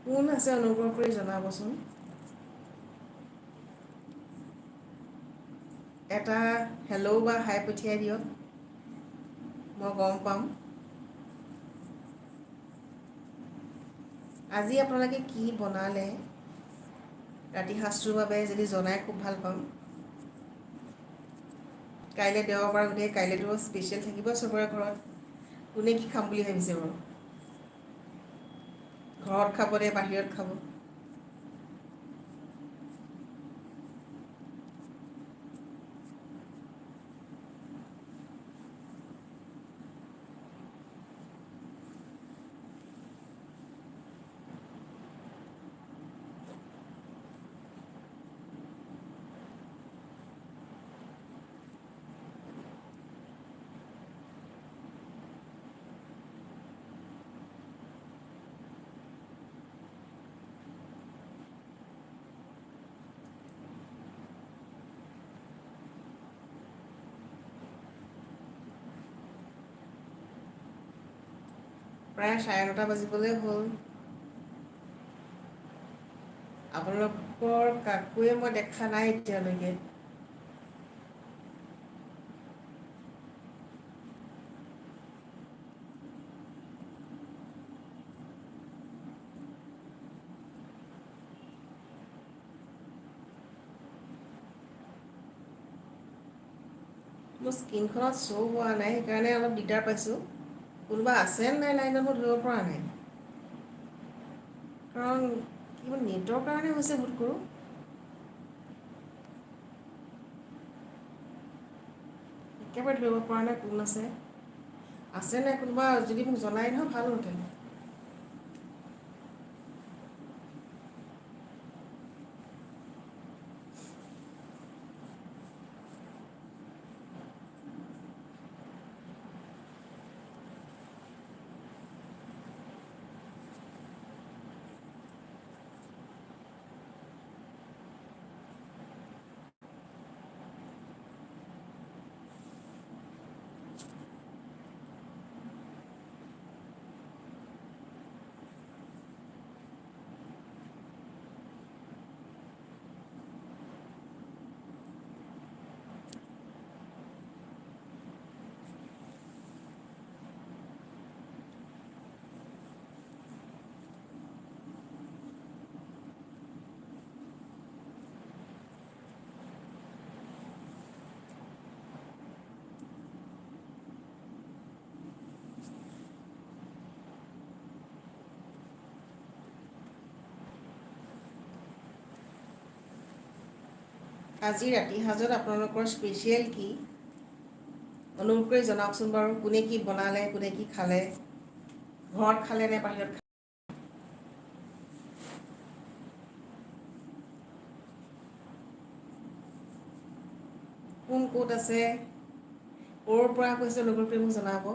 কোন আছে অনুগ্ৰহ কৰি জনাবচোন। এটা হেল্ল' বা হাই পঠিয়াই দিয়ক, মই গম পাম। আজি আপোনালোকে কি বনালে ৰাতি সাঁজটোৰ বাবে যদি জনাই খুব ভাল পাম। কাইলৈ দেওবাৰ, গতিকে কাইলৈতো স্পেচিয়েল থাকিব চবৰে ঘৰত। কোনে কি খাম বুলি ভাবিছে বাৰু? ঘৰত খাব নে বাহিৰত খাব? প্ৰায় 9:30 বাজিবলৈ হ'ল। আপোনালোকৰ কাকোৱে মই দেখা নাই এতিয়ালৈকে। মোৰ স্ক্ৰীনখনত শ্ব' হোৱা নাই, সেইকাৰণে অলপ দিগদাৰ পাইছোঁ। কোনোবা আছে নাই লাইনত মই ধৰিব পৰা নাই। কাৰণ কিবা নেটৰ কাৰণে হৈছে বোধ কৰোঁ। একেবাৰে ধৰিব পৰা নাই কোন আছে। আছে নাই কোনোবা যদি মোক জনাই নহয় ভাল হ'লহেঁতেন। আজি ৰাতি সাঁজত আপোনালোকৰ স্পেচিয়েল কি? অনুগ্ৰহ কৰি জনাওকচোন বাৰু। কোনে কি বনালে, কোনে কি খালে, ঘৰত খালে নে বাহিৰত খালে? কোন ক'ত আছে, ক'ৰ পৰা কৈছে অনুগ্ৰহ কৰি মোক জনাব।